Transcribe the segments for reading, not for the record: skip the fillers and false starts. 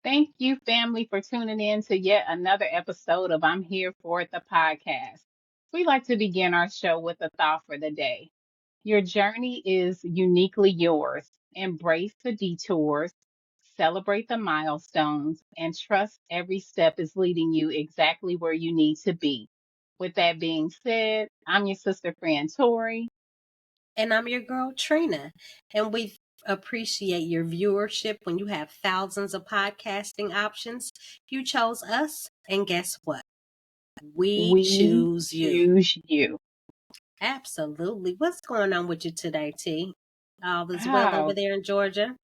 Thank you, family, for tuning in to yet another episode of I'm Here for It, the podcast. We like to begin our show with a thought for the day. Your journey is uniquely yours. Embrace the detours, celebrate the milestones, and trust every step is leading you exactly where you need to be. With that being said, I'm your sister friend Tori. And I'm your girl, Trina. And we appreciate your viewership when you have thousands of podcasting options. You chose us, and guess what? We We choose you. choose you. Absolutely. What's going on with you today, T? All is well over Oh, there in Georgia?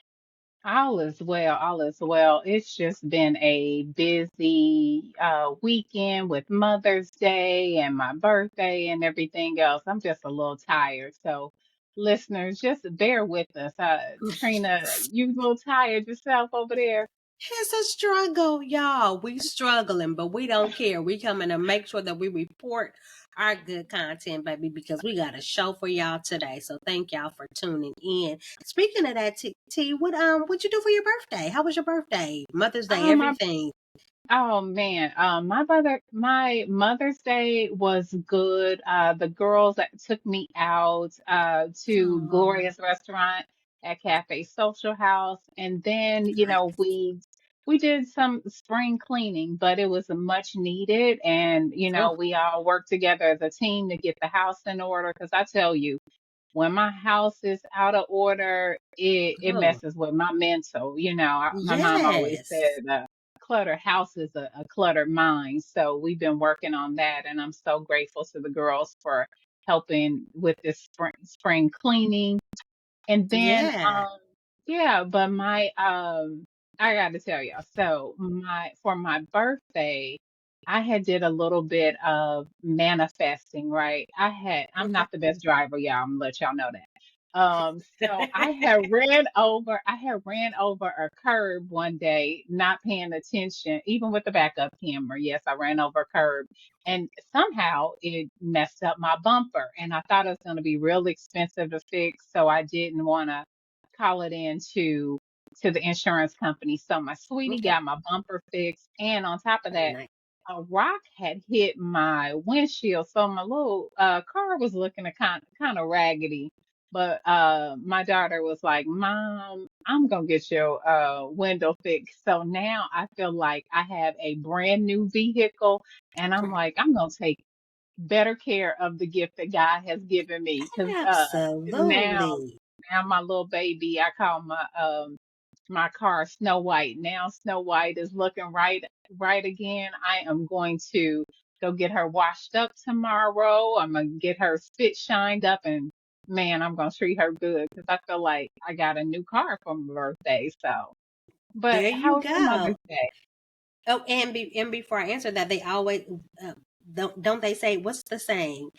all is well, all is well. It's just been a busy weekend with Mother's Day and my birthday and everything else. I'm just a little tired. So, listeners, just bear with us. Trina, you a little tired yourself over there? It's a struggle, y'all. We struggling, but we don't care. We coming to make sure that we report our good content, baby, because we got a show for y'all today. So thank y'all for tuning in. Speaking of that, T, what you do for your birthday? How was your birthday? Mother's Day, Oh, my everything. Oh man, my Mother's Day was good. The girls that took me out to Oh, Gloria's restaurant at Cafe Social House, and then nice. we did some spring cleaning, but it was much needed, and Oh, we all worked together as a team to get the house in order. Because I tell you, when my house is out of order, it oh, messes with my mental. My mom always yes. said, cluttered house is a cluttered mind. So we've been working on that, and I'm so grateful to the girls for helping with this spring cleaning. And then, Yeah. yeah, but I got to tell y'all. So for my birthday, I had did a little bit of manifesting, right? I'm Okay. not the best driver, y'all. I'm gonna let y'all know that. So I had ran over a curb one day, not paying attention, even with the backup camera. Yes, I ran over a curb, and somehow it messed up my bumper. And I thought it was going to be real expensive to fix, so I didn't want to call it in to the insurance company. So my sweetie Okay. got my bumper fixed, and on top of Oh, that, nice. a rock had hit my windshield, so my little car was looking kind of raggedy. But my daughter was like, "Mom, I'm gonna get your window fixed." So now I feel like I have a brand new vehicle, and I'm like, I'm gonna take better care of the gift that God has given me. Because now, Absolutely. now my little baby, I call my car Snow White. Now Snow White is looking right again. I am going to go get her washed up tomorrow. I'm gonna get her spit shined up, and man, I'm gonna treat her good because I feel like I got a new car for my birthday. So, but There how you was your go. Mother's Day? Oh, and before I answer that, they always uh, don't they say what's the saying?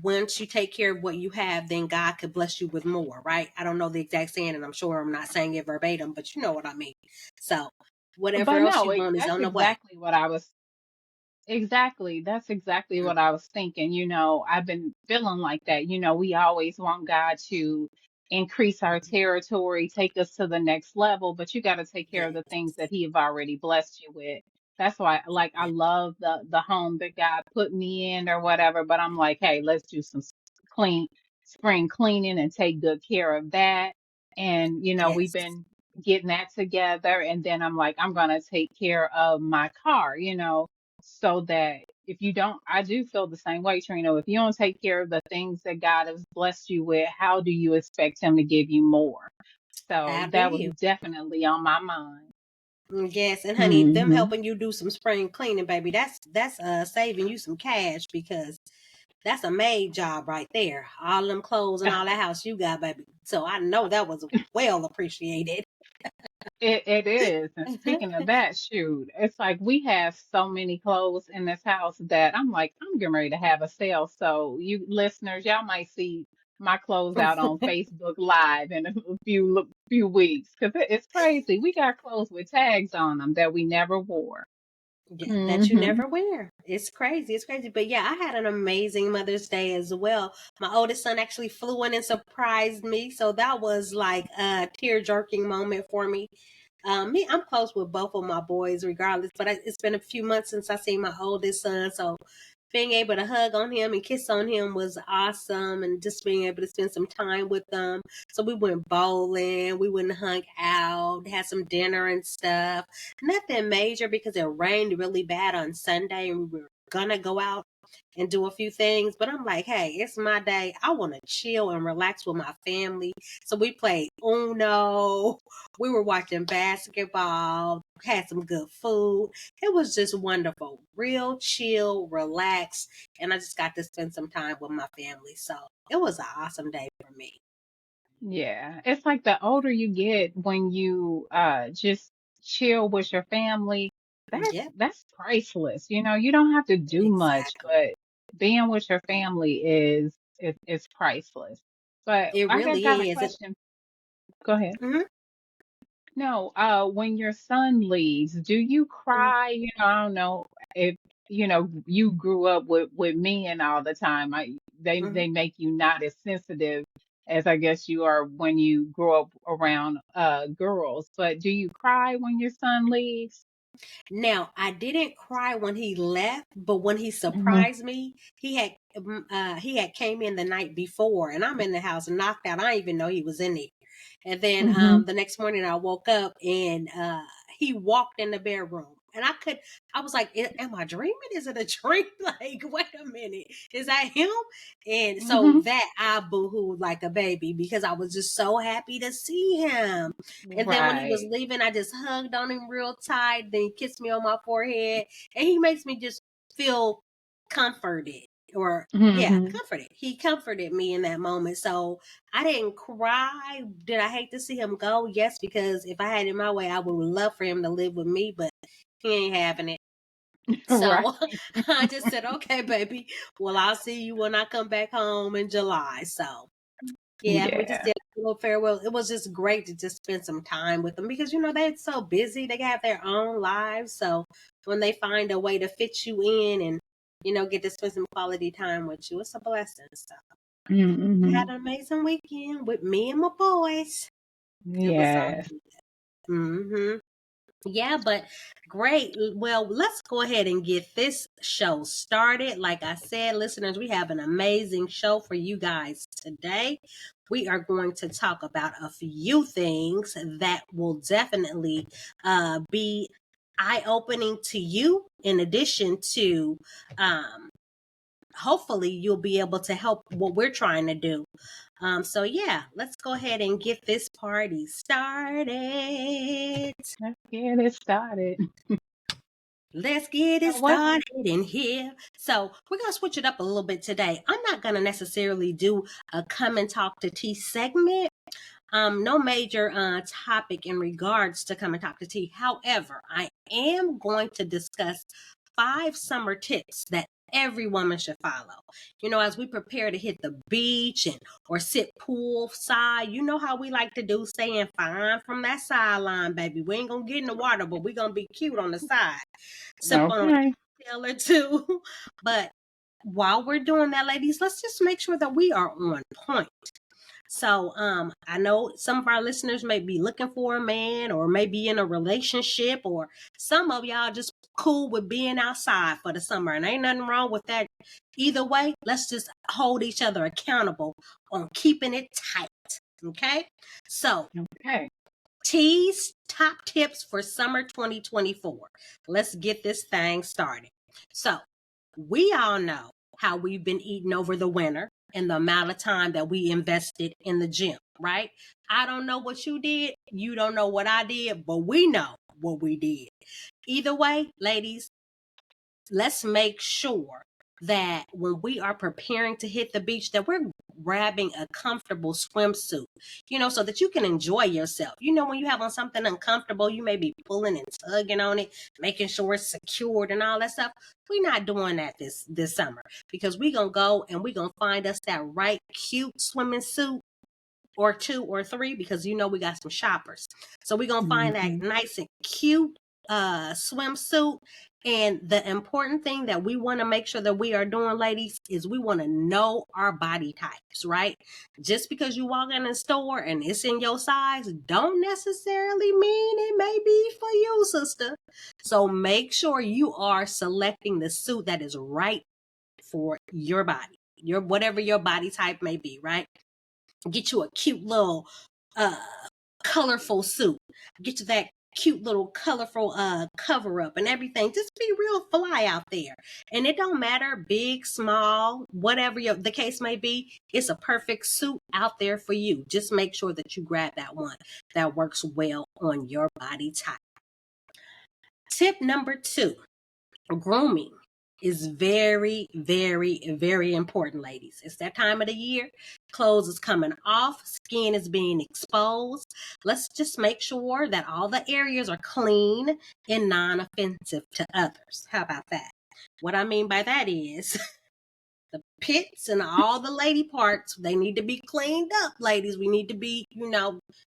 Once you take care of what you have, then God could bless you with more, right? I don't know the exact saying, and I'm sure I'm not saying it verbatim, but you know what I mean. So, whatever But else no, you want is that's on the way. exactly what I was. Exactly. That's exactly what I was thinking. I've been feeling like that. We always want God to increase our territory, take us to the next level, but you got to take care of the Yes. things that He have already blessed you with. That's why, like, I love the home that God put me in or whatever, but I'm like, hey, let's do some clean spring cleaning and take good care of that. And, we've Yes. been getting that together. And then I'm like, I'm going to take care of my car, so that if you don't, I do feel the same way, Trina. If you don't take care of the things that God has blessed you with, how do you expect Him to give you more? So I that was believe. definitely on my mind. Yes, and honey, them Hmm. helping you do some spring cleaning, baby. That's saving you some cash because that's a maid job right there. All them clothes and all that house you got, baby. So I know that was well appreciated. It is. And speaking of that, shoot, it's like we have so many clothes in this house that I'm like, I'm getting ready to have a sale. So you listeners, y'all might see my clothes out on Facebook Live in a few weeks because it's crazy. We got clothes with tags on them that we never wore. Yeah, that you Hmm. never wear. It's crazy. It's crazy. But yeah, I had an amazing Mother's Day as well. My oldest son actually flew in and surprised me. So that was like a tear jerking moment for me. I'm close with both of my boys, regardless. But it's been a few months since I seen my oldest son, so being able to hug on him and kiss on him was awesome, and just being able to spend some time with them. So we went bowling, we went and hung out, had some dinner and stuff. Nothing major because it rained really bad on Sunday, and we were gonna go out and do a few things. But I'm like, hey, it's my day. I want to chill and relax with my family. So we played Uno. We were watching basketball, had some good food. It was just wonderful. Real chill, relaxed. And I just got to spend some time with my family. So it was an awesome day for me. Yeah, it's like the older you get when you just chill with your family, Yep, that's priceless. You know, you don't have to do much, exactly. but being with your family is priceless. But It I got a really is. question. Go ahead. Mhm, No, when your son leaves, do you mhm, cry? You know, I don't know if you grew up with men all the time. mhm. They make you not as sensitive as I guess you are when you grow up around girls. But do you cry when your son leaves? Now, I didn't cry when he left, but when he Hmm. surprised me, he had came in the night before, and I'm in the house knocked out. I didn't even know he was in there. And then Hmm. the next morning, I woke up and he walked in the bedroom, and I was like, "Am I dreaming? Is it a dream? Like, wait a minute, is that him?" And so Hmm. that I boohooed like a baby because I was just so happy to see him. And then when he was Right. leaving, I just hugged on him real tight. Then he kissed me on my forehead. And he makes me just feel comforted. Or, yeah, Hmm. comforted. He comforted me in that moment. So I didn't cry. Did I hate to see him go? Yes, because if I had it my way, I would love for him to live with me, but he ain't having it. Right. So I just said, okay, baby. Well, I'll see you when I come back home in July. So yeah, we just Yeah. did a little farewell. It was just great to just spend some time with them because they're so busy. They have their own lives. So when they find a way to fit you in and get to spend some quality time with you, it's a blessing. So I had Hmm. an amazing weekend with me and my boys. It was so Yes. good. Hmm. Yeah, but great. Well, let's go ahead and get this show started. Like I said, listeners, we have an amazing show for you guys today. We are going to talk about a few things that will definitely be eye opening to you, in addition to hopefully you'll be able to help what we're trying to do. So, yeah, let's go ahead and get this party started. Let's get it started. Let's get it So what? started in here. So we're gonna switch it up a little bit today. I'm not gonna necessarily do a come and talk to T segment. No major topic in regards to come and talk to T. However, I am going to discuss 5 summer tips that every woman should follow. As we prepare to hit the beach and or sit poolside, you know how we like to do, staying fine from that sideline, baby. We ain't gonna get in the water, but we gonna be cute on the side. Sip on a Okay. cocktail or two. But while we're doing that, ladies, let's just make sure that we are on point. So I know some of our listeners may be looking for a man or maybe in a relationship, or some of y'all just cool with being outside for the summer, and ain't nothing wrong with that. Either way, let's just hold each other accountable on keeping it tight. Okay? So Okay. T's top tips for summer 2024. Let's get this thing started. So, we all know how we've been eating over the winter and the amount of time that we invested in the gym, right? I don't know what you did. You don't know what I did, but we know what we did. Either way, ladies, let's make sure that when we are preparing to hit the beach that we're grabbing a comfortable swimsuit, so that you can enjoy yourself. When you have on something uncomfortable, you may be pulling and tugging on it, making sure it's secured and all that stuff. We're not doing that this summer, because we're gonna go and we're gonna find us that right cute swimming suit or 2 or 3, because we got some shoppers. So we're gonna find that Hmm. nice and cute swimsuit. And the important thing that we want to make sure that we are doing, ladies, is we want to know our body types, right? Just because you walk in a store and it's in your size, don't necessarily mean it may be for you, sister. So make sure you are selecting the suit that is right for your body, your whatever your body type may be, right? Get you a cute little uh colorful suit. Get you that cute little colorful cover up and everything. Just be real fly out there. And it don't matter, big, small, whatever the case may be, it's a perfect suit out there for you. Just make sure that you grab that one that works well on your body type. Tip number 2, grooming is very, very, very important, ladies. It's that time of the year. Clothes is coming off. Skin is being exposed. Let's just make sure that all the areas are clean and non-offensive to others. How about that? What I mean by that is the pits and all the lady parts, they need to be cleaned up, ladies. We need to be,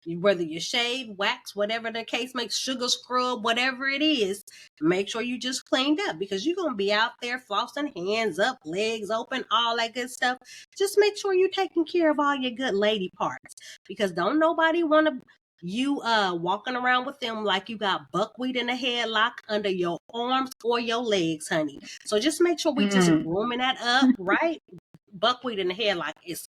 whether you shave, wax, whatever the case makes, sugar scrub, whatever it is, make sure you just cleaned up, because you're going to be out there flossing, hands up, legs open, all that good stuff. Just make sure you're taking care of all your good lady parts, because don't nobody want to you walking around with them like you got buckwheat in a headlock under your arms or your legs, honey. So just make sure we just grooming that up, right? Buckwheat in the headlock is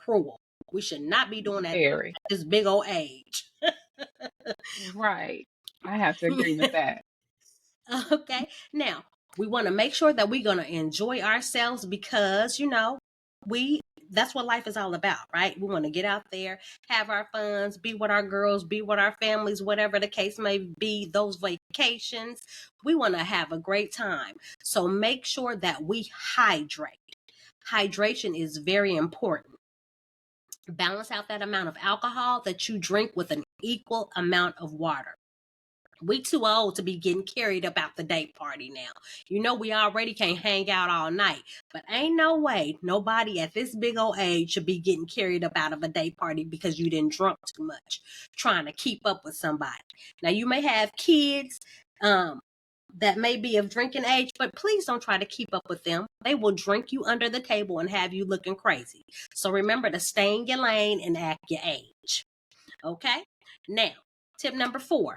cruel. We should not be doing that Very. at this big old age. Right. I have to agree with that. Okay. Now, we want to make sure that we're going to enjoy ourselves, because, that's what life is all about, right? We want to get out there, have our funs, be with our girls, be with our families, whatever the case may be, those vacations. We want to have a great time. So make sure that we hydrate. Hydration is very important. Balance out that amount of alcohol that you drink with an equal amount of water. We too old to be getting carried about the day party now. We already can't hang out all night, but ain't no way nobody at this big old age should be getting carried up out of a day party because you didn't drunk too much, trying to keep up with somebody. Now, you may have kids that may be of drinking age, but please don't try to keep up with them. They will drink you under the table and have you looking crazy. So remember to stay in your lane and act your age. Okay? Now, tip number 4.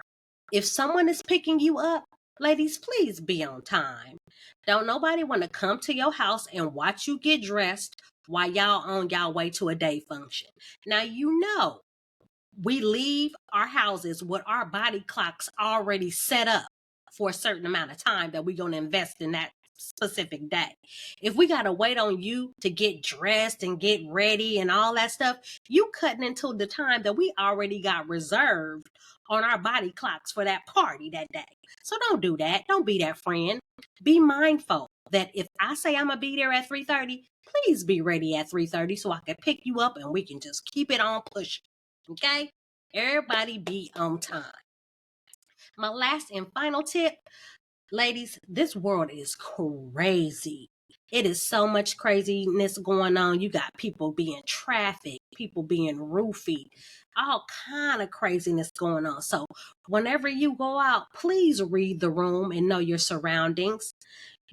If someone is picking you up, ladies, please be on time. Don't nobody want to come to your house and watch you get dressed while y'all on y'all way to a day function. Now, we leave our houses with our body clocks already set up for a certain amount of time that we're going to invest in that specific day. If we got to wait on you to get dressed and get ready and all that stuff, you cutting into the time that we already got reserved on our body clocks for that party that day. So don't do that. Don't be that friend. Be mindful that if I say I'm going to be there at 3:30, please be ready at 3:30 so I can pick you up and we can just keep it on pushing. Okay? Everybody be on time. My last and final tip, ladies, this world is crazy. It is so much craziness going on. You got people being trafficked, people being roofied, all kind of craziness going on. So whenever you go out, please read the room and know your surroundings.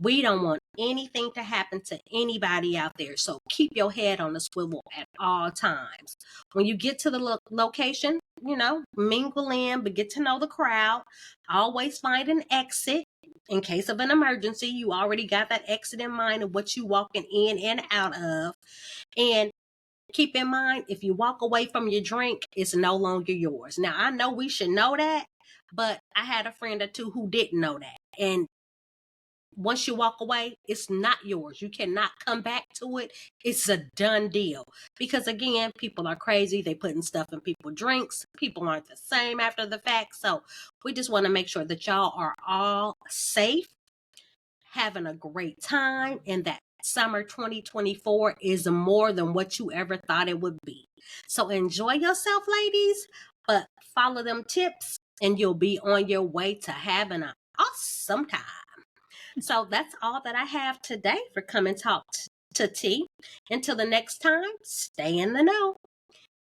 We don't want anything to happen to anybody out there. So keep your head on the swivel at all times. When you get to the location, mingle in, but get to know the crowd. Always find an exit. In case of an emergency, you already got that exit in mind of what you walking in and out of. And keep in mind, if you walk away from your drink, it's no longer yours. Now, I know we should know that, but I had a friend or two who didn't know that. And once you walk away, it's not yours. You cannot come back to it. It's a done deal. Because again, people are crazy. They putting stuff in people's drinks. People aren't the same after the fact. So we just want to make sure that y'all are all safe, having a great time, and that summer 2024 is more than what you ever thought it would be. So enjoy yourself, ladies, but follow them tips and you'll be on your way to having an awesome time. So that's all that I have today for Come and Talk to T. Until the next time, stay in the know.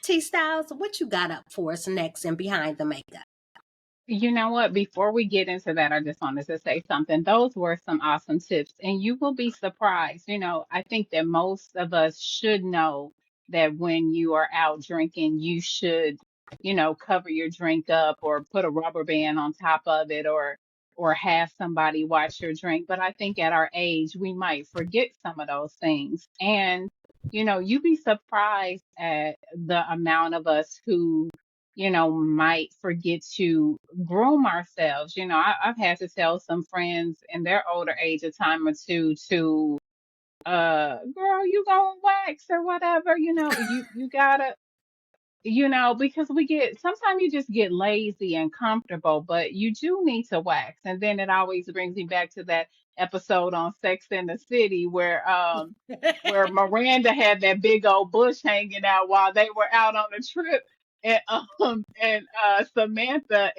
T Styles, what you got up for us next and behind the makeup? You know what? Before we get into that, I just wanted to say something. Those were some awesome tips, and you will be surprised. I think that most of us should know that when you are out drinking, you should, cover your drink up or put a rubber band on top of it or have somebody watch your drink. But I think at our age, we might forget some of those things. And, you'd be surprised at the amount of us who might forget to groom ourselves. I've had to tell some friends in their older age a time or two to, girl, you gonna wax or whatever, you gotta, because sometimes you just get lazy and comfortable, but you do need to wax. And then it always brings me back to that episode on Sex in the City where Miranda had that big old bush hanging out while they were out on the trip. And Samantha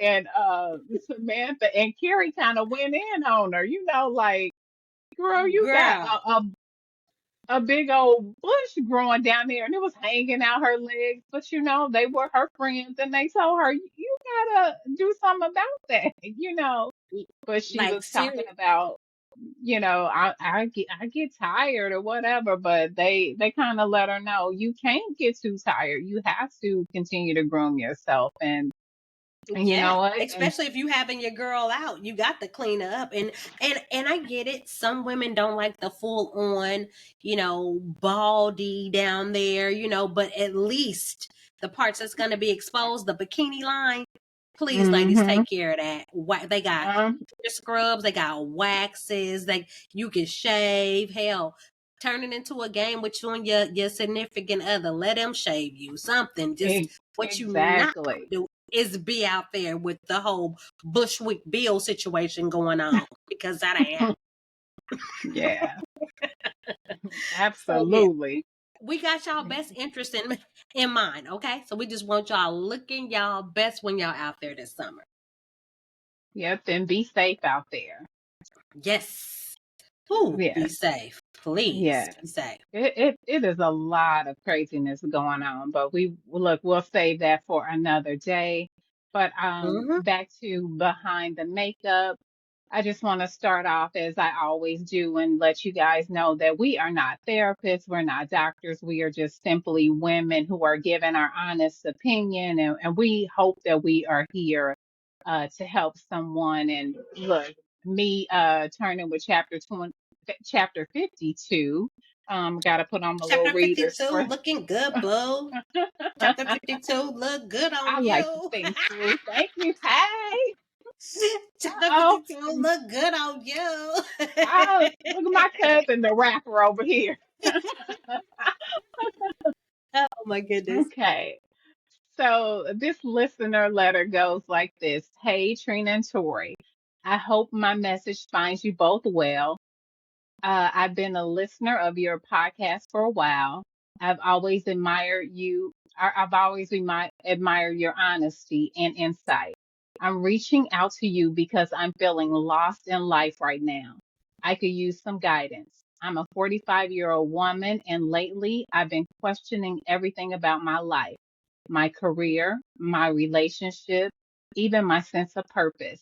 and Carrie kind of went in on her, like, girl, you got Girl, a big old bush growing down there and it was hanging out her legs. But they were her friends and they told her, you gotta do something about that, But she like was talking serious. about, I get tired or whatever, but they kind of let her know you can't get too tired. You have to continue to groom yourself. And you Yeah, know what? And especially if you having your girl out, you got to clean her up. And I get it. Some women don't like the full on, baldy down there, but at least the parts that's going to be exposed, the bikini line. Please, ladies, mm-hmm, take care of that. They got um, hair scrubs, they got waxes, you can shave. Hell, turn it into a game with you and your significant other. Let them shave you. Something. Just what you not exactly. do is be out there with the whole Bushwick Bill situation going on because that ain't happening. Yeah, So yeah, absolutely. we got y'all best interest in mind. Okay, so we just want y'all looking y'all best when y'all out there this summer. Yep, and be safe out there. Yes. Who be Yes, safe, please yes. be safe. It is a lot of craziness going on, but we'll save that for another day. But Hmm. back to behind the makeup. I just want to start off as I always do and let you guys know that we are not therapists, we're not doctors, we are just simply women who are giving our honest opinion, and we hope that we are here to help someone. And look, me turning with chapter 52. Got to put on my little Chapter readers 52 for. looking good, boo. Chapter 52 look good I on like to you. think through. Thank you. Hey. Chapter Oh, 52 look good on you. look at my cousin, the rapper over here. Oh my goodness. Okay. So this listener letter goes like this. Hey, Trina and Tori. I hope my message finds you both well. I've been a listener of your podcast for a while. I've always admired you. I've always admired your honesty and insight. I'm reaching out to you because I'm feeling lost in life right now. I could use some guidance. I'm a 45-year-old woman, and lately I've been questioning everything about my life, my career, my relationship, even my sense of purpose.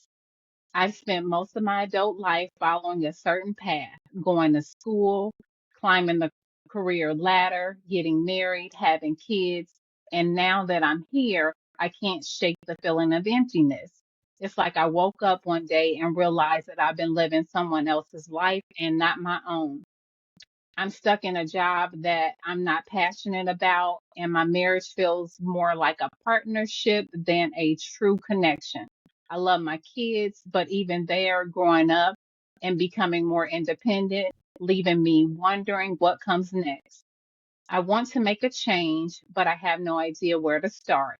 I've spent most of my adult life following a certain path, going to school, climbing the career ladder, getting married, having kids. And now that I'm here, I can't shake the feeling of emptiness. It's like I woke up one day and realized that I've been living someone else's life and not my own. I'm stuck in a job that I'm not passionate about, and my marriage feels more like a partnership than a true connection. I love my kids, but even they are growing up and becoming more independent, leaving me wondering what comes next. I want to make a change, but I have no idea where to start.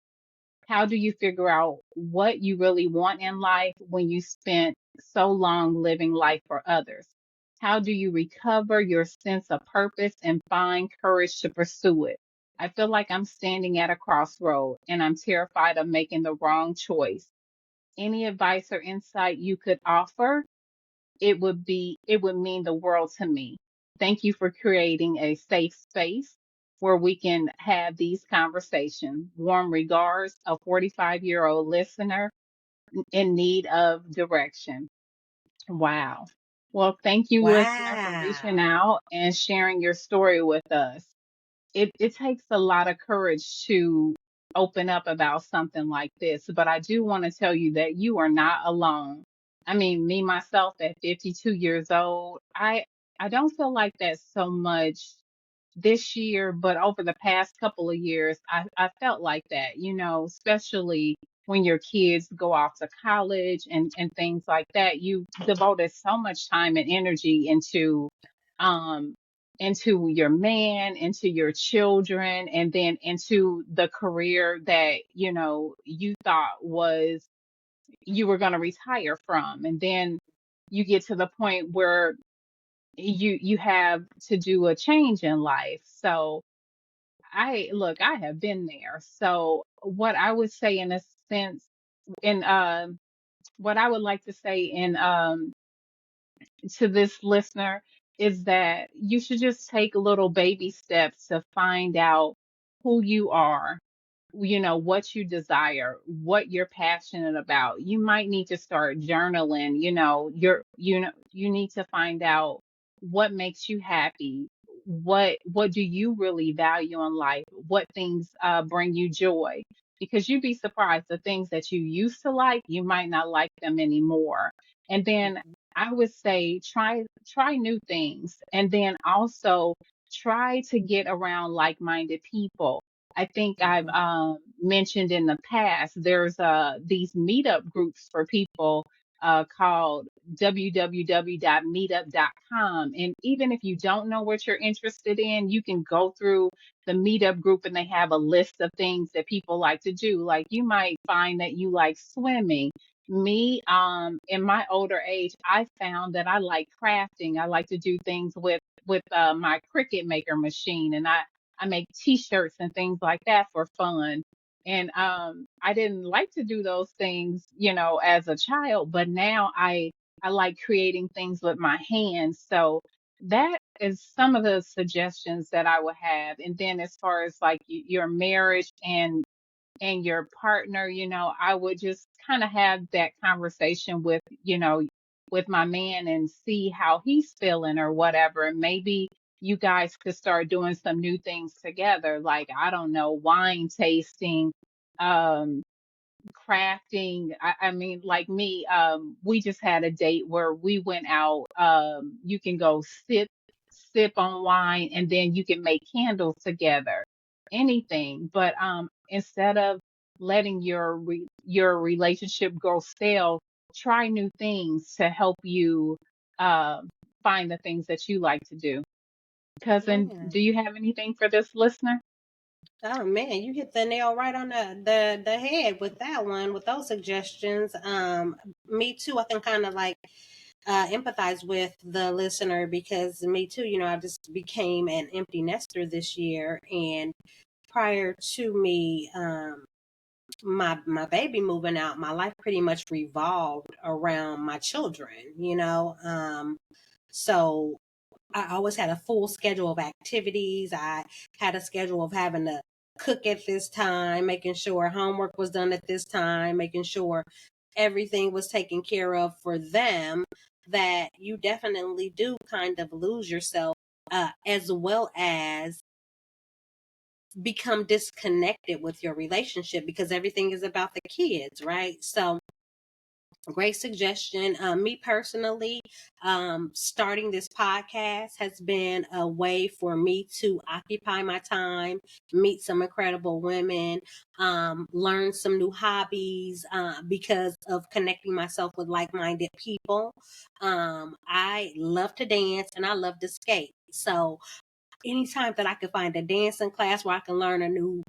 How do you figure out what you really want in life when you spent so long living life for others? How do you recover your sense of purpose and find courage to pursue it? I feel like I'm standing at a crossroad and I'm terrified of making the wrong choice. Any advice or insight you could offer? It would mean the world to me. Thank you for creating a safe space where we can have these conversations. Warm regards, a 45-year-old listener. in need of direction. Wow. Well, thank you, listener, for reaching Wow. out and sharing your story with us. It takes a lot of courage to open up about something like this, but I do want to tell you that you are not alone. I mean, me myself at 52 years old, I don't feel like that so much this year, but over the past couple of years, I felt like that, especially when your kids go off to college and things like that. You devoted so much time and energy um, into your man, into your children, and then into the career that, you thought was you were going to retire from. And then you get to the point where you have to do a change in life. So I have been there. So what I would say in a sense, in what I would like to say in to this listener is that you should just take little baby steps to find out who you are, what you desire, what you're passionate about. You might need to start journaling, you need to find out what makes you happy. What do you really value in life? What things bring you joy? Because you'd be surprised, the things that you used to like, you might not like them anymore. And then I would say try new things, and then also try to get around like-minded people. I think I've Mhm. mentioned in the past, there's these meetup groups for people called www.meetup.com. And even if you don't know what you're interested in, you can go through the meetup group and they have a list of things that people like to do. Like you might find that you like swimming. Me, in my older age, I found that I like crafting. I like to do things with my Cricut maker machine, and I make t-shirts and things like that for fun. And I didn't like to do those things, as a child, but now I like creating things with my hands. So that is some of the suggestions that I would have. And then as far as like your marriage and your partner, I would just kind of have that conversation with my man and see how he's feeling or whatever. And maybe you guys could start doing some new things together, like, I don't know, wine tasting, um, crafting. I mean, like me, we just had a date where we went out. You can go sip on wine, and then you can make candles together. Anything, but instead of letting your relationship go stale, try new things to help you uh, find the things that you like to do. Cousin, Yeah. do you have anything for this listener? Oh man, you hit the nail right on the head with that one, with those suggestions. Me too. I can kind of like empathize with the listener because me too. I just became an empty nester this year, and prior to me, my baby moving out, my life pretty much revolved around my children. So I always had a full schedule of activities. I had a schedule of having to cook at this time, making sure homework was done at this time, making sure everything was taken care of for them, that you definitely do kind of lose yourself, as well as become disconnected with your relationship because everything is about the kids, right? So great suggestion. Me personally, starting this podcast has been a way for me to occupy my time, meet some incredible women, learn some new hobbies because of connecting myself with like minded people. I love to dance and I love to skate. So, anytime that I can find a dancing class where I can learn a new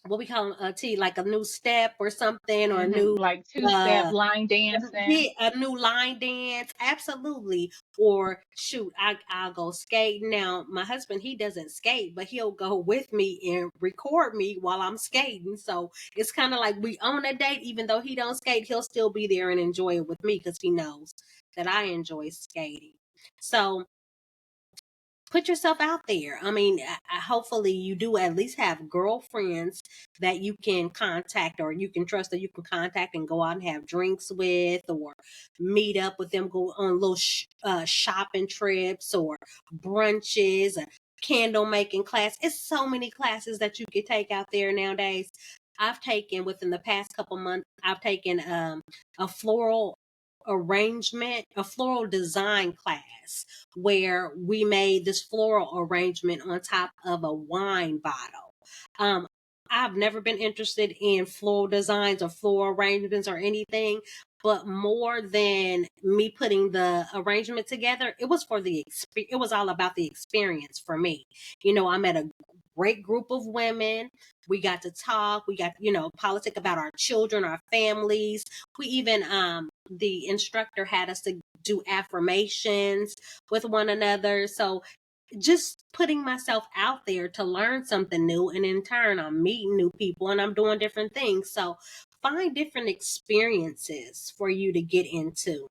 what we call T, like a new step or something, or a new Like two-step uh line dancing. yeah, a new line dance, absolutely. Or shoot, I'll go skating. Now my husband, he doesn't skate, but he'll go with me and record me while I'm skating. So it's kind of like we on a date. Even though he don't skate, he'll still be there and enjoy it with me because he knows that I enjoy skating. So put yourself out there. I mean, hopefully you do at least have girlfriends that you can contact or you can trust that you can contact and go out and have drinks with or meet up with them, go on little shopping trips or brunches, a candle making class. It's so many classes that you could take out there nowadays. I've taken within the past couple months, I've taken a floral a floral design class where we made this floral arrangement on top of a wine bottle. Um, I've never been interested in floral designs or floral arrangements or anything, but more than me putting the arrangement together, it was it was all about the experience for me. I met a great group of women. We got to talk. We got, politic about our children, our families. We even, the instructor had us to do affirmations with one another. So just putting myself out there to learn something new. And in turn, I'm meeting new people and I'm doing different things. So find different experiences for you to get into.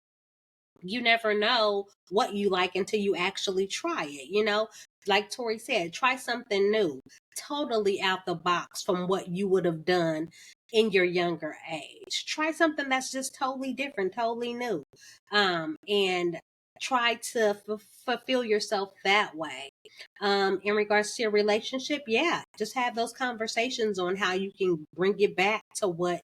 You never know what you like until you actually try it. Like Tori said, try something new, totally out the box from what you would have done in your younger age. Try something that's just totally different, totally new. And try to fulfill yourself that way. In regards to your relationship, yeah, just have those conversations on how you can bring it back to what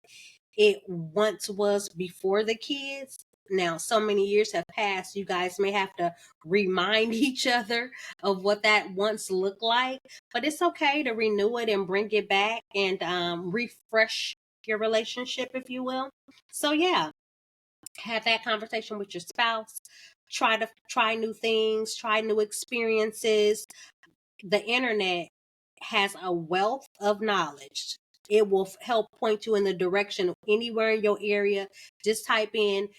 it once was before the kids. Now, so many years have passed, you guys may have to remind each other of what that once looked like, but it's okay to renew it and bring it back and refresh your relationship, if you will. So, yeah, have that conversation with your spouse. Try new things, try new experiences. The internet has a wealth of knowledge. It will help point you in the direction of anywhere in your area. Just type in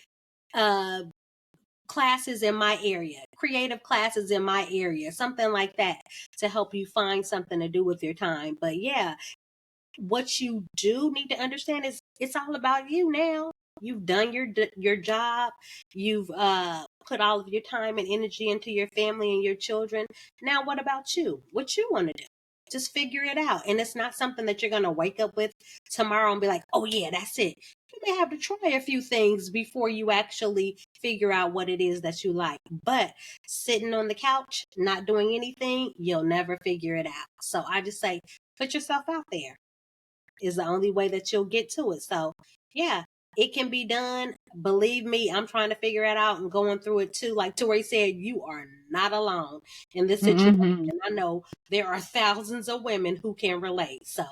classes in my area, creative classes in my area, something like that to help you find something to do with your time. But yeah, what you do need to understand is it's all about you now. You've done your job. You've put all of your time and energy into your family and your children. Now, what about you? What you want to do? Just figure it out. And it's not something that you're going to wake up with tomorrow and be like, oh, yeah, that's it. You may have to try a few things before you actually figure out what it is that you like. But sitting on the couch, not doing anything, you'll never figure it out. So I just say, put yourself out there is the only way that you'll get to it. So yeah, it can be done. Believe me, I'm trying to figure it out and going through it too. Like Tori said, you are not alone in this situation. Mm-hmm. And I know there are thousands of women who can relate. So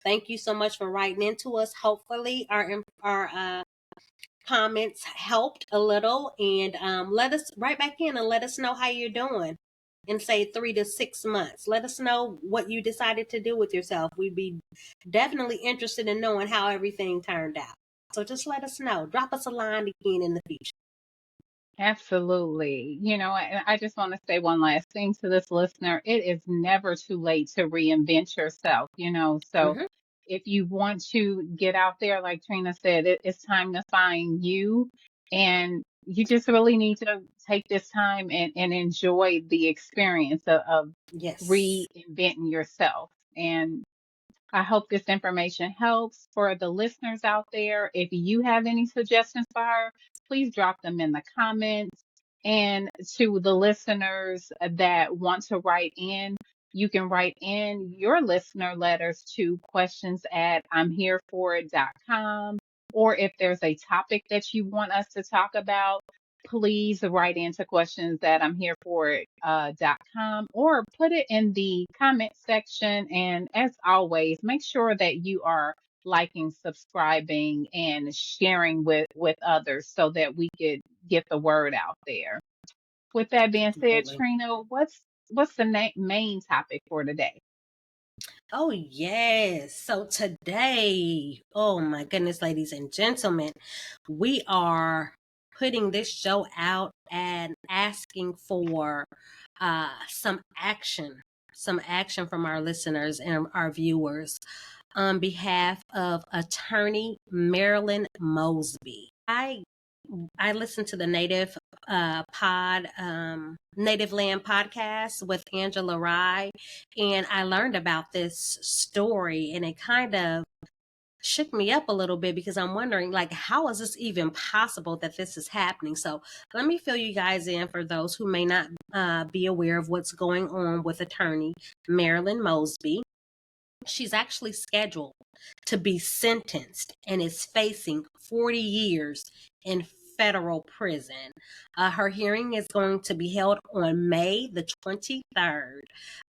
thank you so much for writing into us. Hopefully our comments helped a little, and let us write back in and let us know how you're doing in say 3 to 6 months. Let us know what you decided to do with yourself. We'd be definitely interested in knowing how everything turned out. So just let us know. Drop us a line again in the future. Absolutely. And I just want to say one last thing to this listener. It is never too late to reinvent yourself. So Mm-hmm. if you want to get out there, like Trina said, it's time to find you. And you just really need to take this time and enjoy the experience of Yes. reinventing yourself. And I hope this information helps for the listeners out there. If you have any suggestions for her, please drop them in the comments. And to the listeners that want to write in, you can write in your listener letters to questions at imhereforit.com. Or if there's a topic that you want us to talk about, please write into questions at imhereforit.com or put it in the comment section. And as always, make sure that you are liking, subscribing, and sharing with others so that we could get the word out there. With that being said, Absolutely. Trina, what's the main topic for today? Oh, yes. So today, oh my goodness, ladies and gentlemen, we are putting this show out and asking for some action from our listeners and our viewers on behalf of attorney Marilyn Mosby. I listened to the Native Native Land podcast with Angela Rye, and I learned about this story, and it kind of shook me up a little bit because I'm wondering, like, how is this even possible that this is happening? So let me fill you guys in for those who may not be aware of what's going on with attorney Marilyn Mosby. She's actually scheduled to be sentenced and is facing 40 years in federal prison. Her hearing is going to be held on May the 23rd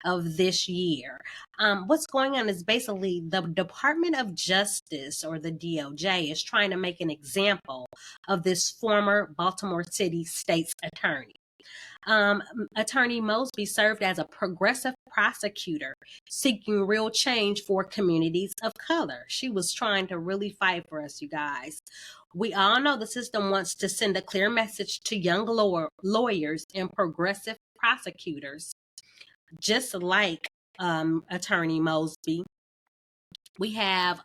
of this year. What's going on is basically the Department of Justice, or the DOJ, is trying to make an example of this former Baltimore City state's attorney. Attorney Mosby served as a progressive prosecutor seeking real change for communities of color. She was trying to really fight for us, you guys. We all know the system wants to send a clear message to young lawyers and progressive prosecutors, just like Attorney Mosby. We have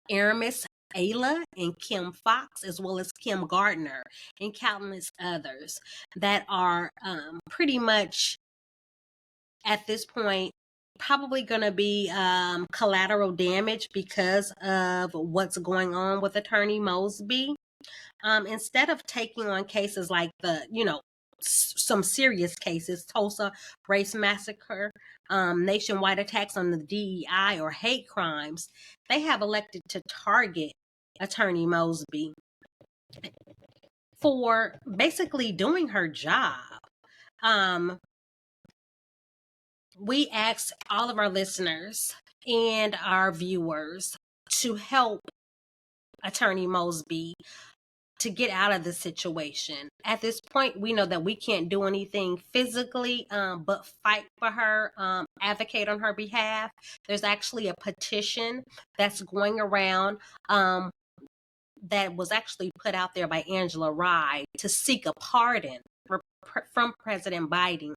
Aramis Ayla and Kim Fox, as well as Kim Gardner and countless others that are pretty much at this point probably going to be collateral damage because of what's going on with Attorney Mosby. Instead of taking on cases like some serious cases, Tulsa race massacre, nationwide attacks on the DEI, or hate crimes, they have elected to target Attorney Mosby for basically doing her job. We ask all of our listeners and our viewers to help Attorney Mosby to get out of the situation. At this point, we know that we can't do anything physically, but fight for her, advocate on her behalf. There's actually a petition that's going around that was actually put out there by Angela Rye to seek a pardon from President Biden,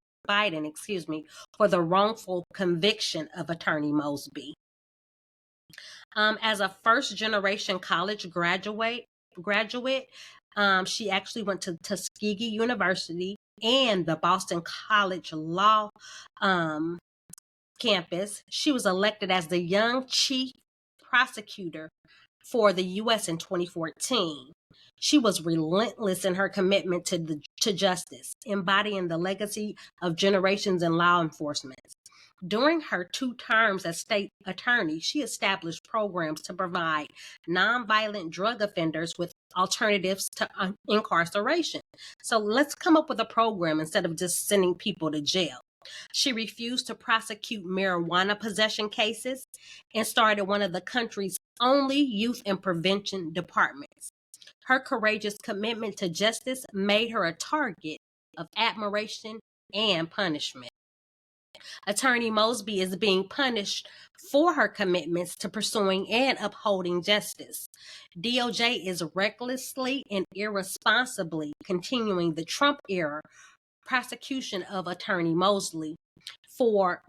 for the wrongful conviction of Attorney Mosby. As a first-generation college graduate, she actually went to Tuskegee University and the Boston College Law campus. She was elected as the young chief prosecutor for the U.S. in 2014. She was relentless in her commitment to justice, embodying the legacy of generations in law enforcement. During her 2 terms as state attorney, she established programs to provide nonviolent drug offenders with alternatives to incarceration. So let's come up with a program instead of just sending people to jail. She refused to prosecute marijuana possession cases and started one of the country's only youth and prevention departments. Her courageous commitment to justice made her a target of admiration and punishment. Attorney Mosby is being punished for her commitments to pursuing and upholding justice. DOJ is recklessly and irresponsibly continuing the Trump-era prosecution of Attorney Mosby for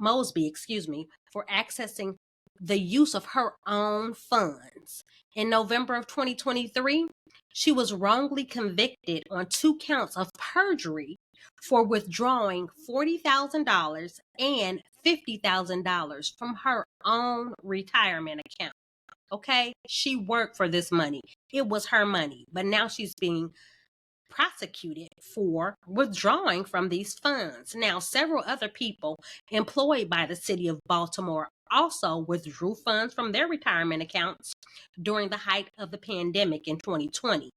accessing the use of her own funds. In November of 2023, she was wrongly convicted on 2 counts of perjury for withdrawing $40,000 and $50,000 from her own retirement account. Okay, she worked for this money. It was her money, but now she's being prosecuted for withdrawing from these funds. Now, several other people employed by the city of Baltimore also withdrew funds from their retirement accounts during the height of the pandemic in 2020.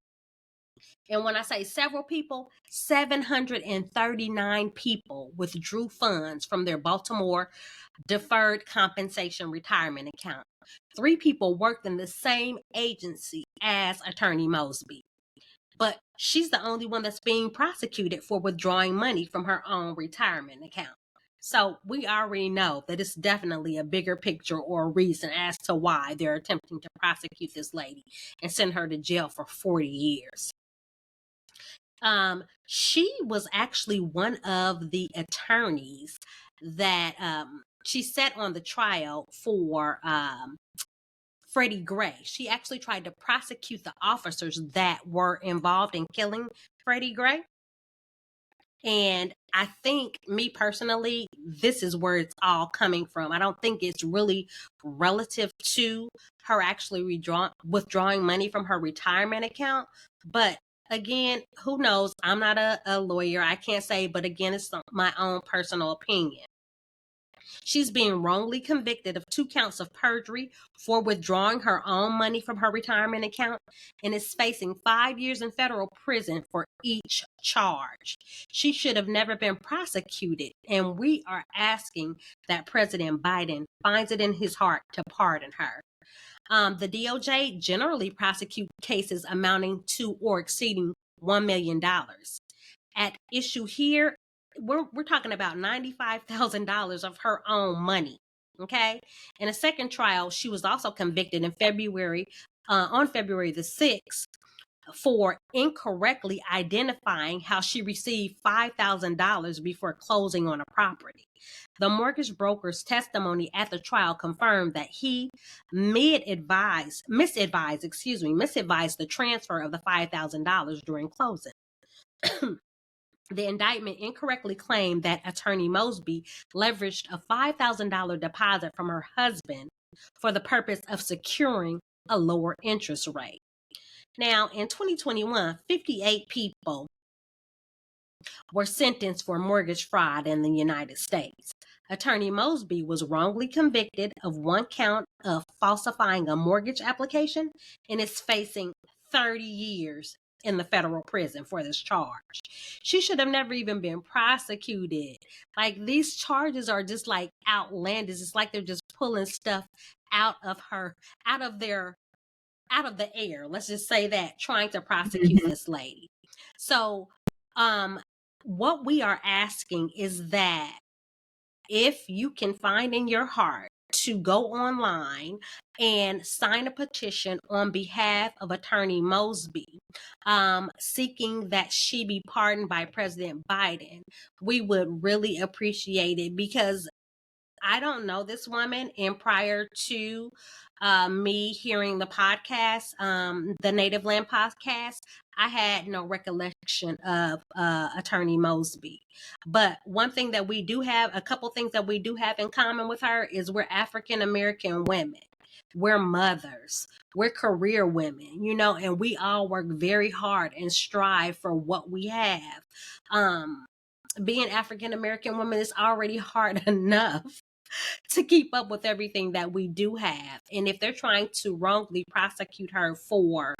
And when I say several people, 739 people withdrew funds from their Baltimore deferred compensation retirement account. 3 people worked in the same agency as Attorney Mosby. But she's the only one that's being prosecuted for withdrawing money from her own retirement account. So we already know that it's definitely a bigger picture or a reason as to why they're attempting to prosecute this lady and send her to jail for 40 years. She was actually one of the attorneys that she sat on the trial for Freddie Gray. She actually tried to prosecute the officers that were involved in killing Freddie Gray. And I think, me personally, this is where it's all coming from. I don't think it's really relative to her actually withdrawing money from her retirement account. But again, who knows? I'm not a lawyer. I can't say, but again, it's my own personal opinion. She's being wrongly convicted of 2 counts of perjury for withdrawing her own money from her retirement account and is facing 5 years in federal prison for each charge. She should have never been prosecuted, and we are asking that President Biden finds it in his heart to pardon her. The DOJ generally prosecute cases amounting to or exceeding $1 million. At issue here, we're talking about $95,000 of her own money. Okay. In a second trial, she was also convicted in February, on February the 6th, for incorrectly identifying how she received $5,000 before closing on a property. The mortgage broker's testimony at the trial confirmed that he misadvised the transfer of the $5,000 during closing. The indictment incorrectly claimed that Attorney Mosby leveraged a $5,000 deposit from her husband for the purpose of securing a lower interest rate. Now, in 2021, 58 people were sentenced for mortgage fraud in the United States. Attorney Mosby was wrongly convicted of 1 count of falsifying a mortgage application and is facing 30 years in the federal prison for this charge. She should have never even been prosecuted. Like, these charges are just like outlandish. It's like they're just pulling stuff out of the air. Let's just say that, trying to prosecute this lady. So, what we are asking is that if you can find in your heart to go online and sign a petition on behalf of Attorney Mosby, seeking that she be pardoned by President Biden, we would really appreciate it, because I don't know this woman, and prior to me hearing the podcast, the Native Land podcast, I had no recollection of Attorney Mosby. But one thing that we do have, a couple things that we do have in common with her, is we're African American women. We're mothers. We're career women, and we all work very hard and strive for what we have. Being African American women is already hard enough to keep up with everything that we do have. And if they're trying to wrongly prosecute her for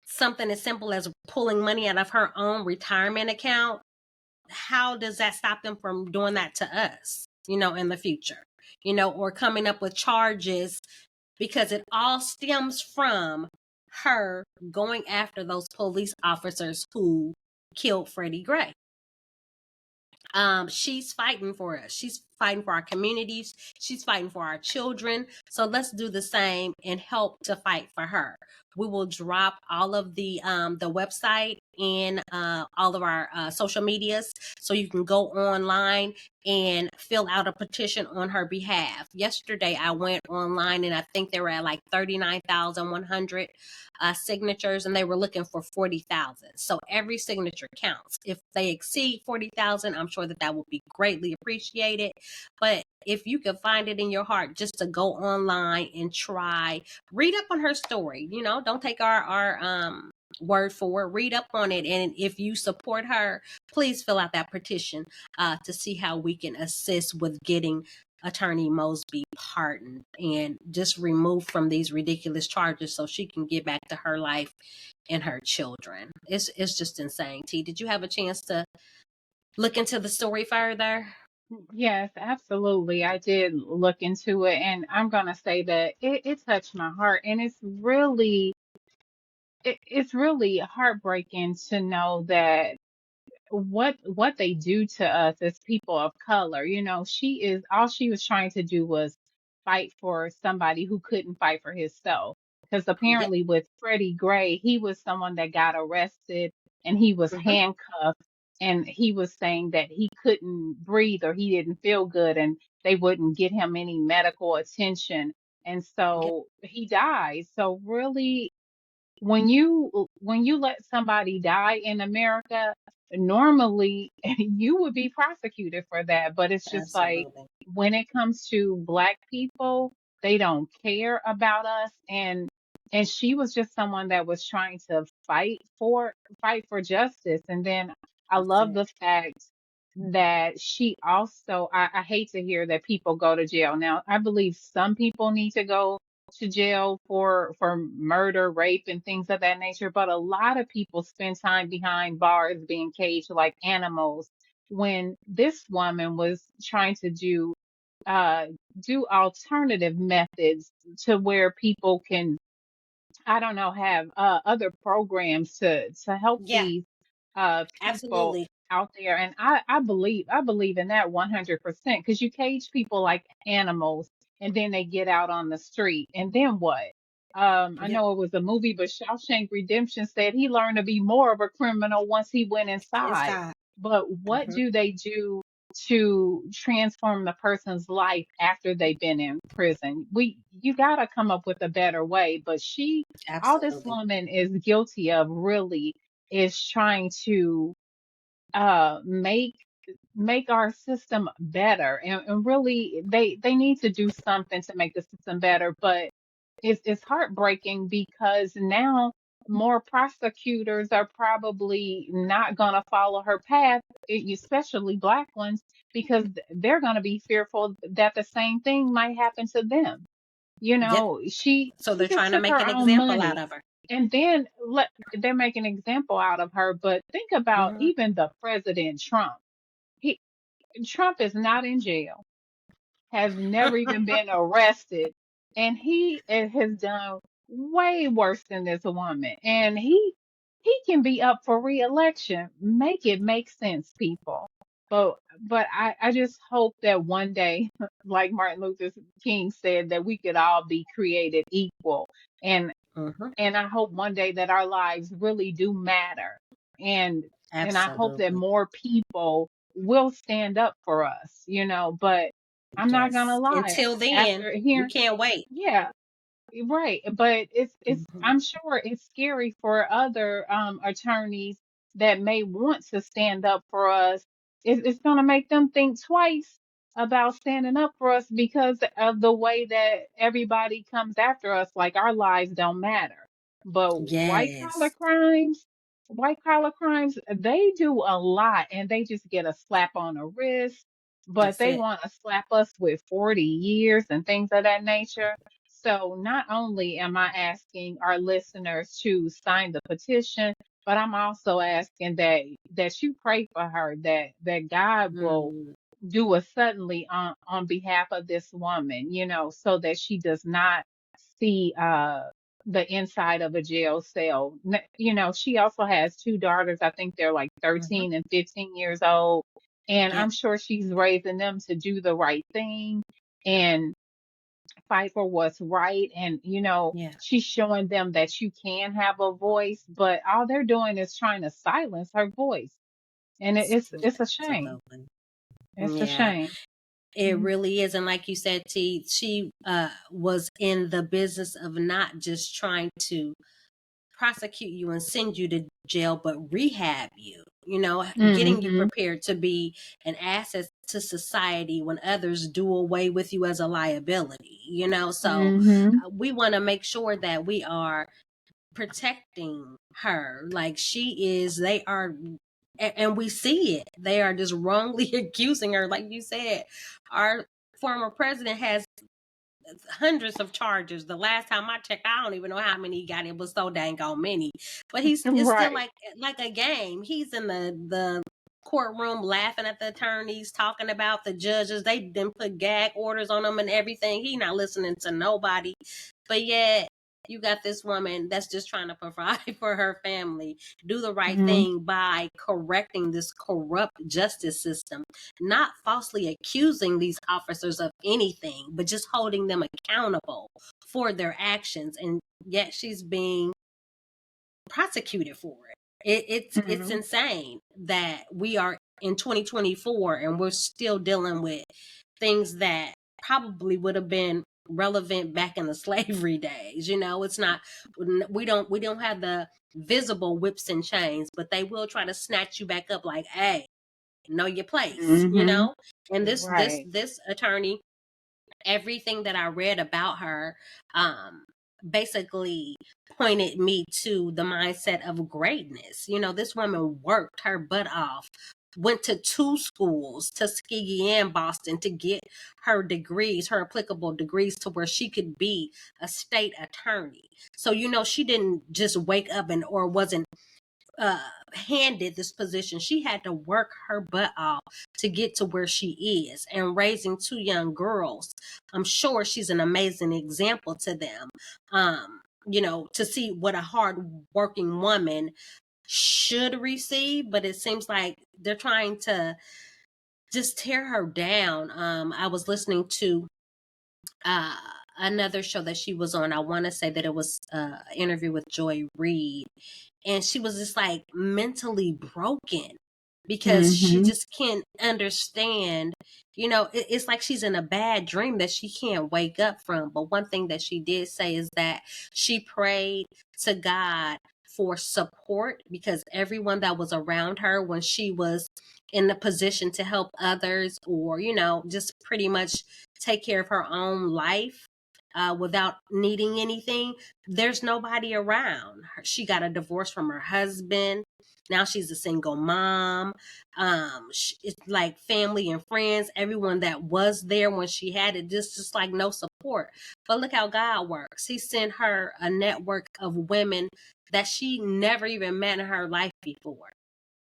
something as simple as pulling money out of her own retirement account, how does that stop them from doing that to us, in the future, or coming up with charges? Because it all stems from her going after those police officers who killed Freddie Gray. She's fighting for us. She's fighting for our communities. She's fighting for our children. So let's do the same and help to fight for her. We will drop all of the website and all of our social medias, so you can go online and fill out a petition on her behalf. Yesterday, I went online and I think they were at like 39,100 signatures, and they were looking for 40,000. So every signature counts. If they exceed 40,000, I'm sure that will be greatly appreciated. But if you can find it in your heart just to go online and read up on her story, don't take our word for it. Read up on it, and if you support her, please fill out that petition to see how we can assist with getting Attorney Mosby pardoned and just removed from these ridiculous charges, so she can get back to her life and her children. It's just insane. T, did you have a chance to look into the story further? Yes, absolutely. I did look into it, and I'm gonna say that it touched my heart, and it's really heartbreaking to know that what they do to us as people of color. All she was trying to do was fight for somebody who couldn't fight for himself. Because Yeah. apparently with Freddie Gray, he was someone that got arrested and he was Mm-hmm. handcuffed, and he was saying that he couldn't breathe or he didn't feel good, and they wouldn't get him any medical attention. And Yeah. so he died. So really, when you let somebody die in America, normally you would be prosecuted for that. But it's just like Absolutely. when it comes to Black people, they don't care about us. And she was just someone that was trying to fight for justice. And then I That's love it. the fact that she also, I hate to hear that people go to jail. Now, I believe some people need to go to jail for murder, rape, and things of that nature, but a lot of people spend time behind bars being caged like animals. When this woman was trying to uh do alternative methods to where people can, I don't know, have other programs to help Yeah, these people absolutely. out there. And I believe in that 100% because you cage people like animals and then they get out on the street. And then what? I Yep. know it was a movie, but Shawshank Redemption said he learned to be more of a criminal once he went It's inside. God. But what Hmm. do they do to transform the person's life after they've been in prison? You got to come up with a better way. But all this Absolutely. woman is guilty of really is trying to make our system better, and really they need to do something to make the system better. But it's heartbreaking because now more prosecutors are probably not going to follow her path, especially Black ones, because they're going to be fearful that the same thing might happen to them. Yep. So She they're just trying to took make her an own example out money, of her. and then they're making an example out of her. But think about Hmm. even the President Trump. He Trump is not in jail, has never even been arrested, and he has done way worse than this woman. And he can be up for re-election. Make it make sense, people. But I just hope that one day, like Martin Luther King said, that we could all be created equal. And Hmm. and I hope one day that our lives really do matter. And and I hope that Absolutely. more people will stand up for us. But I'm not gonna Yes. lie. Until then, After we hearing, can't wait. yeah, right, but it's Hmm. I'm sure it's scary for other attorneys that may want to stand up for us. It's going to make them think twice about standing up for us because of the way that everybody comes after us, like our lives don't matter. But Yes. white collar crimes, they do a lot and they just get a slap on the wrist, but That's they it. want to slap us with 40 years and things of that nature. So not only am I asking our listeners to sign the petition, but I'm also asking that you pray for her, that God will Mm. do a suddenly on behalf of this woman, so that she does not see the inside of a jail cell. She also has two daughters. I think they're like Hmm. 13 and 15 years old, and Yep. I'm sure she's raising them to do the right thing and fight for what's right. And Yeah. she's showing them that you can have a voice, but all they're doing is trying to silence her voice. And it's a shame. Absolutely. It's a Yeah. shame. It Mhm. really is. And like you said, T, she was in the business of not just trying to prosecute you and send you to jail, but rehab you, getting you Mhm. prepared to be an asset to society when others do away with you as a liability. So Mhm. we want to make sure that we are protecting her like she is. They are, and we see it. They are just wrongly accusing her. Like you said, our former president has hundreds of charges. The last time I checked, I don't even know how many he got. It was so dang on many. But it's still Right. like a game. He's in the courtroom laughing at the attorneys, talking about the judges. They didn't put gag orders on them and everything. He not listening to nobody. But yet you got this woman that's just trying to provide for her family, do the right Mhm. thing by correcting this corrupt justice system, not falsely accusing these officers of anything, but just holding them accountable for their actions. And yet she's being prosecuted for it. It's Mhm. insane that we are in 2024 and we're still dealing with things that probably would have been relevant back in the slavery days. You know, it's not, we don't have the visible whips and chains, but they will try to snatch you back up like, hey, know your place, you Mm-hmm. know? And Right. this attorney, everything that I read about her, basically pointed me to the mindset of greatness. You know, this woman worked her butt off, went to 2 schools, Tuskegee and Boston, to get her degrees, her applicable degrees, to where she could be a state attorney. So, you know, she didn't just wake up and, or wasn't uh handed this position. She had to work her butt off to get to where she is, and raising 2 young girls, I'm sure she's an amazing example to them. You know, to see what a hard working woman should receive, but it seems like they're trying to just tear her down. I was listening to uh another show that she was on. I want to say that it was an interview with Joy Reid, and she was just like mentally broken because she Mm-hmm. just can't understand. You know, it's like she's in a bad dream that she can't wake up from. But one thing that she did say is that she prayed to God for support, because everyone that was around her when she was in the position to help others, or, you know, just pretty much take care of her own life, without needing anything, there's nobody around. She got a divorce from her husband. Now she's a single mom. It's like family and friends, everyone that was there when she had it, just like no support. But look how God works. He sent her a network of women that she never even met in her life before,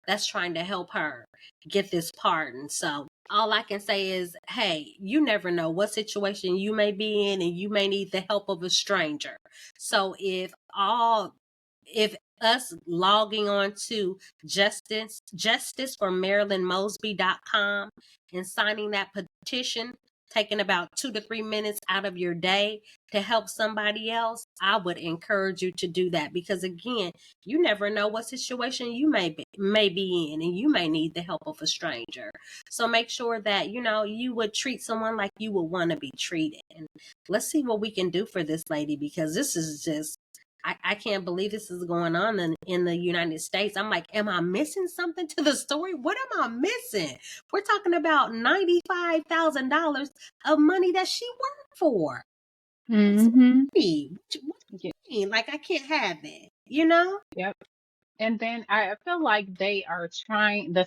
that's trying to help her get this pardon. So all I can say is, hey, you never know what situation you may be in, and you may need the help of a stranger. So if us logging on to justice for Marilyn Mosby.com and signing that petition, taking about 2 to 3 minutes out of your day to help somebody else, I would encourage you to do that, because again, you never know what situation you may be in, and you may need the help of a stranger. So make sure that, you know, you would treat someone like you would want to be treated. And let's see what we can do for this lady, because this is just, I can't believe this is going on in the United States. I'm like, am I missing something to the story? What am I missing? We're talking about $95,000 of money that she worked for. That's Mm-hmm. money. What do you mean? Like, I can't have that, you know? Yep. And then I feel like the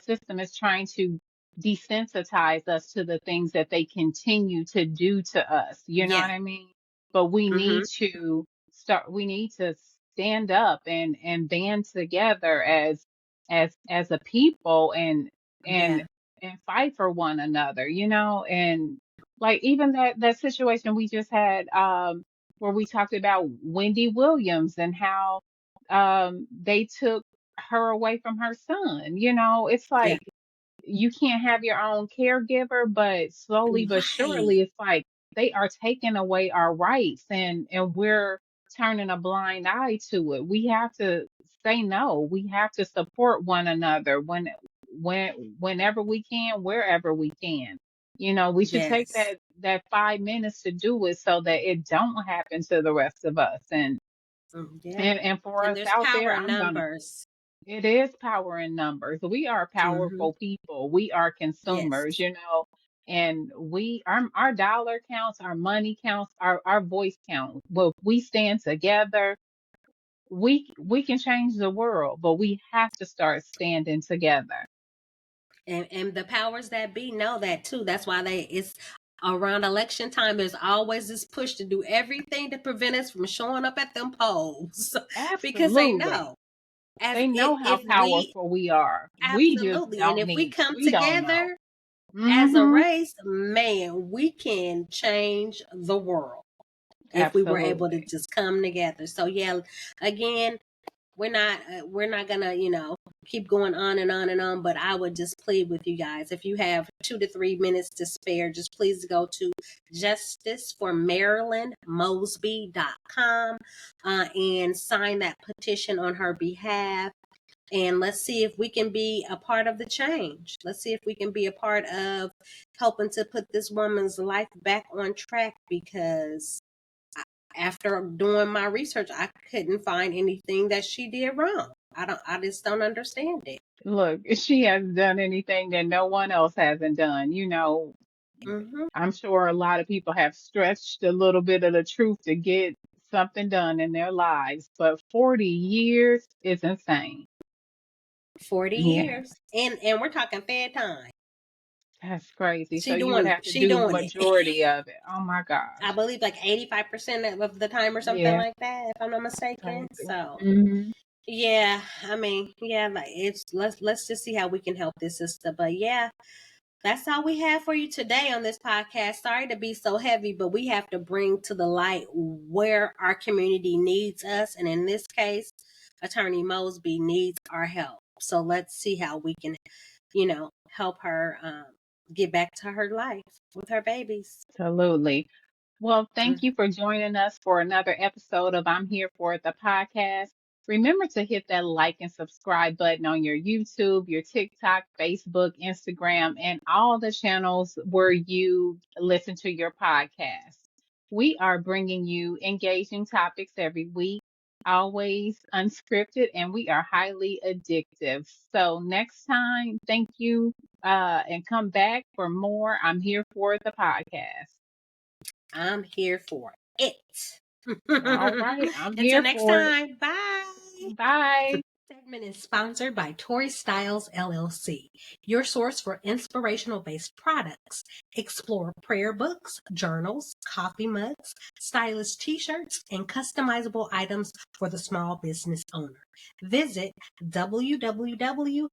system is trying to desensitize us to the things that they continue to do to us. You know Yeah. what I mean? But Mm-hmm. we need to stand up and band together as a people and Yeah. and fight for one another, you know? And like even that situation we just had, where we talked about Wendy Williams and how they took her away from her son. You know, it's Yeah. like you can't have your own caregiver, but slowly but Right. surely it's like they are taking away our rights and we're turning a blind eye to it. We have to say no. We have to support one another whenever we can, wherever we can. You know, we should take Yes. that 5 minutes to do it so that it don't happen to the rest of us. Yeah. And for And us there's out power there, in numbers. it is power in numbers. We are Mm-hmm. powerful people. We are Yes. consumers, you know, and our dollar counts, our money counts, our voice counts. Well, if we stand together, we can change the world, but we have to start standing together. And the powers that be know that too. That's why it's around election time. There's always this push to do everything to prevent us from showing up at them polls, because they Absolutely. know, as They know how if we powerful we are. We just absolutely, and don't if we need, come we don't know. together as a Mm-hmm. race, man, we can change the world if we were able to Absolutely. just come together. So yeah, again, we're not gonna, keep going on and on and on, but I would just plead with you guys, if you have 2 to 3 minutes to spare, just please go to justiceformarilynmosby.com, and sign that petition on her behalf. And let's see if we can be a part of the change. Let's see if we can be a part of helping to put this woman's life back on track, because after doing my research, I couldn't find anything that she did wrong. I just don't understand it. Look, she has done anything that no one else hasn't done. Hmm. I'm sure a lot of people have stretched a little bit of the truth to get something done in their lives, but 40 years is insane. 40 Yeah, years. And we're talking fair time. that's crazy. So She you would doing it. have to She do doing it. majority of it. Oh my I gosh. believe like 85% of the time or something Yeah, like that, if I'm not mistaken. crazy. So Hmm. yeah, I mean, yeah, like it's let's just see how we can help this sister. But yeah, that's all we have for you today on this podcast. Sorry to be so heavy, but we have to bring to the light where our community needs us. And in this case, Attorney Mosby needs our help. So let's see how we can, help her get back to her life with her babies. Absolutely. Well, Mm. thank you for joining us for another episode of I'm Here for It, the podcast. Remember to hit that like and subscribe button on your YouTube, your TikTok, Facebook, Instagram, and all the channels where you listen to your podcast. We are bringing you engaging topics every week, always unscripted, and we are highly addictive. So next time, thank you, and come back for more. I'm Here for It, the podcast. I'm here for it. All right, I'm Until here next for it. time, bye. Bye. This segment is sponsored by Tori Styles LLC, your source for inspirational based products. Explore prayer books, journals, coffee mugs, stylish t shirts, and customizable items for the small business owner. Visit www